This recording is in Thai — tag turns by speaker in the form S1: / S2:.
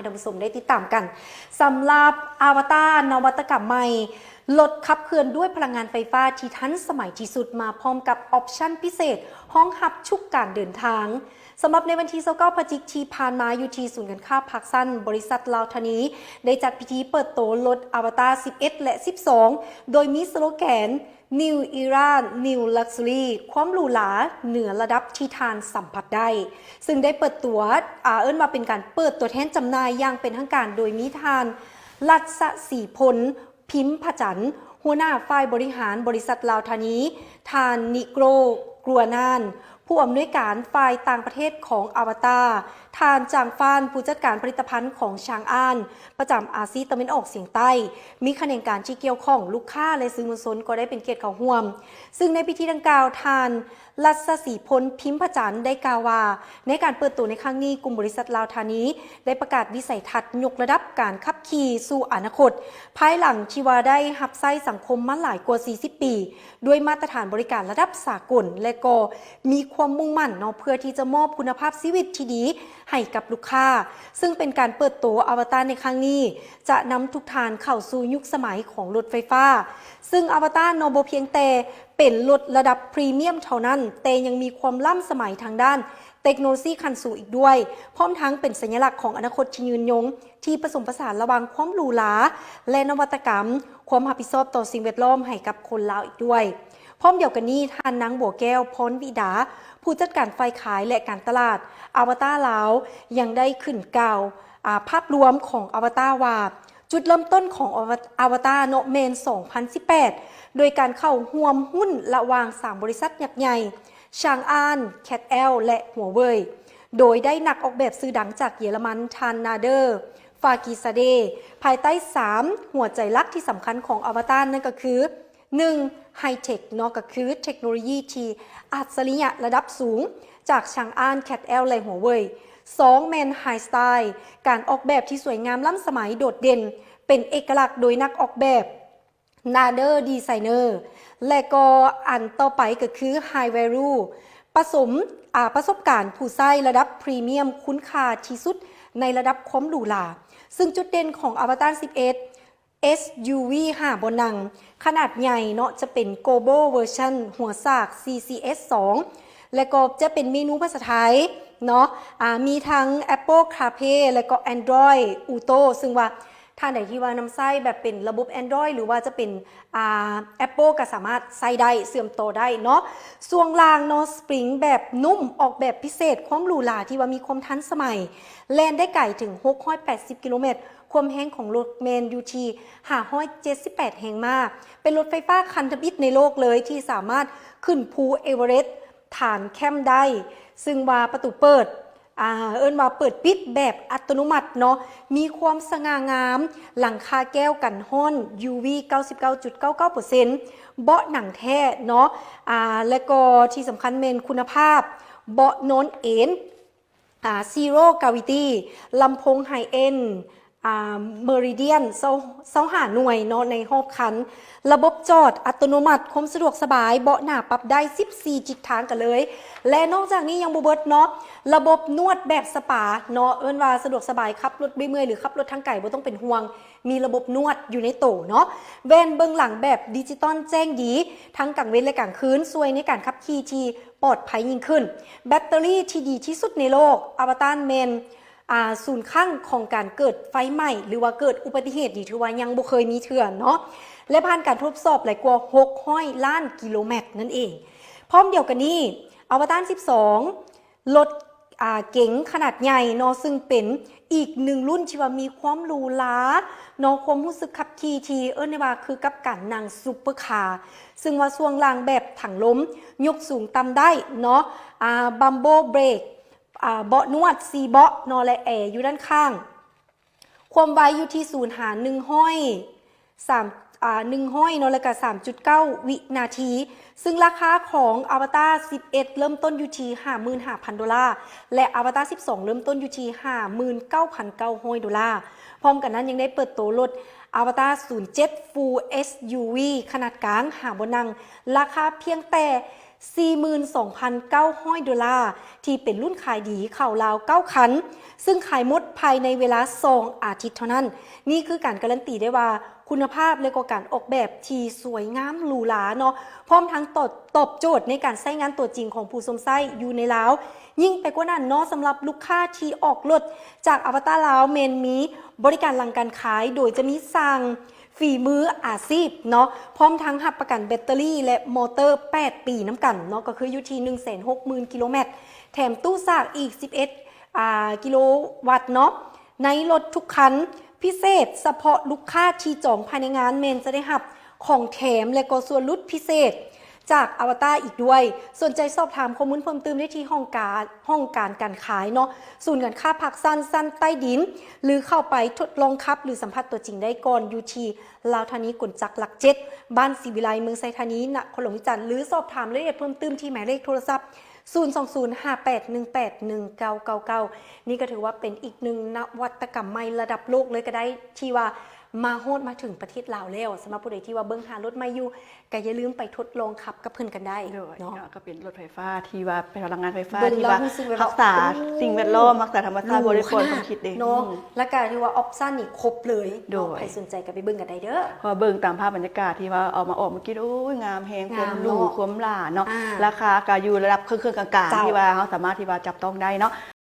S1: ให้ท่านผู้ชมได้ติดตามกันสำหรับอวตารนวัตกรรมใหม่รถขับเคลื่อนด้วยพลังงานไฟฟ้าที่ทันสมัยที่สุดมาพร้อมกับออปชั่นพิเศษห้องหับชุกการเดินทางสำหรับในวันที่29พฤศจิกายนที่ผ่านมาอยู่ที่ศูนย์การค้าพาร์คซันบริษัทลาวธานีได้จัดพิธีเปิดตัวรถอวตาร11 และ 12 โดยมีสโลแกน New Era New Luxury ความหรูหราเหนือระดับที่ทานสัมผัสได้ซึ่งได้เปิดตัวมาเป็นการเปิดตัวแทนจำหน่ายอย่างเป็นทางการโดยมีทานรัศศรีพลพิมพ์ผจันหัวหน้าฝ่ายบริหารบริษัทลาวธานีทานนิโกรกลัวนานผู้อำนวยการฝ่ายต่างประเทศของอวตารทานจางฟานผู้จัดการผลิตภัณฑ์ของชางอานประจำอาซีตะวันออกเฉียงใต้มีคะแนนการที่เกี่ยวข้องลูกค้าและสื่อมวลชนก็ได้เป็นเกียรติเข้าร่วมซึ่งในพิธีดังกล่าวทานรัศศรีพลพิมพ์ผจันได้กล่าวว่าในการเปิดตัวในครั้งนี้กลุ่มบริษัทลาวธานีได้ประกาศวิสัยทัศน์ยกระดับการขับขี่สู่อนาคตภายหลังที่ว่าได้หับไส้สังคมมาหลายกว่า40 ปีด้วยมาตรฐานบริการระดับสากลและก็มีความมุ่งมั่นเพื่อที่จะมอบคุณภาพชีวิตที่ดีให้กับลูกค้าซึ่งเป็นการเปิดตัวอวตารในครั้งนี้จะนำทุกทานเข้าสู่ยุคสมัยของรถไฟฟ้าซึ่งอวตารบ่เพียงแต่เป็นรถระดับพรีเมียมเท่านั้นแต่ยังมีความล้ำสมัยทางด้านเทคโนโลยีขั้นสูงอีกด้วยพร้อมทั้งเป็นสัญลักษณ์ของอนาคตที่ยืนยงที่ผสมผสานระหว่างความหรูหราและนวัตกรรมความรับผิดชอบต่อสิ่งแวดล้อมให้กับคนลาวอีกด้วยพร้อมเดียวกันนี้ท่านนางบัวแก้วพรวิดาผู้จัดการฝ่ายขายและการตลาดอวตารลาวยังได้ขึ้นกล่าวภาพรวมของอวตารว่าจุดเริ่มต้นของอวตารโนเมน 2018 โดยการเข้าร่วมหุ้นระหว่าง3 บริษัทยักษ์ใหญ่ชางอานแคทแอลและหัวเว่ยโดยได้นักออกแบบสื่อดังจากเยอรมันทานนาเดอร์ฟากีซาเดภายใต้3หัวใจหลักที่สำคัญของอวตารนั่นก็คือ 1. ไฮเทคก็คือเทคโนโลยีที่อัจฉริยะระดับสูงจากชางอานแคทแอลและหัวเว่ย 2. แมนไฮสไตล์การออกแบบที่สวยงามล้ำสมัยโดดเด่นเป็นเอกลักษณ์โดยนักออกแบบนาเดอร์ดีไซเนอร์และก็อันต่อไปก็คือ High Value ประสบการณ์ผู้ใช้ระดับพรีเมียมคุ้นค่าที่สุดในระดับความหรูหราซึ่งจุดเด่นของอวตาร11 SUV 5 บนนั่งขนาดใหญ่จะเป็น Global Version หัวซาก CCS 2 และก็จะเป็นเมนูภาษาไทยมีทั้ง Apple CarPlay และก็ Android Auto ซึ่งว่าท่านใดที่ว่านำไส้แบบเป็นระบบ Android หรือว่าจะเป็นApple ก็สามารถใส่ได้เสื่อมต่อได้ส่วนล่างสปริงแบบนุ่มออกแบบพิเศษความหรูหราที่ว่ามีความทันสมัยแล่นได้ไกลถึง680 กิโลเมตรความแรงของรถเมนยูที578 แรงม้าเป็นรถไฟฟ้าคันทบิดในโลกเลยที่สามารถขึ้นภูเอเวอเรสต์ฐานแคมป์ได้ซึ่งว่าประตูเปิดว่าเปิดปิดแบบอัตโนมัติมีความสง่างามหลังคาแก้วกันห้อน UV 99.99% เบาะหนังแท้และก็ที่สำคัญเมนคุณภาพเบาะโน้นเอ็นZero Gravity ลำโพงไฮเอ็นเมริเดียน25 หน่วยในรอบคันระบบจอดอัตโนมัติความสะดวกสบายเบาะหน้าปรับได้14 ทิศทางกันเลยและนอกจากนี้ยังบ่เบิดระบบนวดแบบสปาว่าสะดวกสบายขับรถไม่เมื่อยหรือขับรถทางไกลบ่ต้องเป็นห่วงมีระบบนวดอยู่ในโต๊ะแว่นเบื้องหลังแบบดิจิตอลแจ้งดีทั้งกลางเว้นและกลางคืนช่วยในการขับขี่ที่ปลอดภัยยิ่งขึ้นแบตเตอรี่ที่ดีที่สุดในโลกอวตารเมนศูนย์ข้างของการเกิดไฟไหม้หรือว่าเกิดอุบัติเหตุนี่ถือว่ายังบ่เคยมีเถื่อนและผ่านการทดสอบหลายกว่า600 ล้านกิโลเมตรนั่นเองพร้อมเดียวกันนี้อวตาร12รถเก๋งขนาดใหญ่ซึ่งเป็นอีกหนึ่งรุ่นที่ว่ามีความหรูหราความรู้สึกขับขี่ที่ในว่าคือกับการนั่งซุปเปอร์คาร์ซึ่งว่าช่วงล่างแบบถังล้มยกสูงต่ำได้บัมโบเบรกเบาะนวด4 เบาะและแอร์อยู่ด้านข้างความไวอยู่ที่0 หาร 1 ห้อย1 ห้อยแล้วก็ 3.9 วินาทีซึ่งราคาของอวตาร11เริ่มต้นอยู่ที่ 55,000 ดอลลาร์และอวตาร12เริ่มต้นอยู่ที่ 59,900 ดอลลาร์พร้อมกันนั้นยังได้เปิดตัวรถอวตาร07 Full SUV ขนาดกลาง5 บนนั่งราคาเพียงแต่ 42,900 ดอลลาร์ที่เป็นรุ่นขายดีเข้าราว9คันซึ่งขายหมดภายในเวลา2อาทิตย์เท่านั้นนี่คือการการันตีได้ว่าคุณภาพและก็การออกแบบที่สวยงามหรูหราเนาะพร้อมทั้งตอบโจทย์ในการใช้งานตัวจริงของผู้สวมใส่อยู่ในลาวยิ่งไปกว่านั้นเนาะสำหรับลูกค้าที่ออกรถจากอวตารลาวเมนมีบริการหลังการขายโดยจะมีสั่งฝีมืออาชีพเนาะพร้อมทั้งรับประกันแบตเตอรี่และมอเตอร์8ปีน้ำกันเนาะก็คืออยู่ที่ 160,000 กิโลเมตรแถมตู้ซากอีก11กิโลวัตต์เนาะในรถทุกคันพิเศษเฉพาะลูกค้าที่จองภายในงานเมนจะได้รับของแถมและก็ส่วนลดพิเศษจากอวตารอีกด้วยสนใจสอบถามข้อมูลเพิ่มเติมได้ที่ห้องการขายเนาะศูนย์การค้าภาคสั้นใต้ดินหรือเข้าไปทดลองขับหรือสัมผัสตัวจริงได้ก่อนอยู่ที่ลาวธานีกุนจักรหลัก7บ้านศรีวิไลเมืองไซธานีนครหลวงวิจันทร์หรือสอบถามรายละเอียดเพิ่มเติมที่หมายเลขโทรศัพท์02058181999นี่ก็ถือว่าเป็นอีกหนึ่งนวัตกรรมใหม่ระดับโลกเลยก็ได้ที่ว่ามาโฮดมาถึงประเทศลาวแล้วสำหรับผู้ใดที่ว่าเบิ่งหารถไม่อยู่ก็อย่าลืมไปทดลองขับกับเพิ่นกันได้เนาะ
S2: ก็เป็นรถไฟฟ้าที่ว่าเป็นพลังงานไฟฟ้า
S1: ที่
S2: ว่ารักษาสิ่งแวดล้อมรักษาธรรมชาติบริบทความคิดเอง
S1: เนาะและก็ที่ว่าออปชั่นนี่ครบเลยใครสนใจก็ไปเบิ่งกันได้เด้อ
S2: พอเบิ่งตามภาพบรรยากาศที่ว่าออกเมื่อกี้โอ้ยงามแฮงความหรูความหล่าเนาะราคาก็อยู่ระดับเครื่องกลางๆที่ว่าเฮาสามารถที่ว่าจับต้องได้เนาะ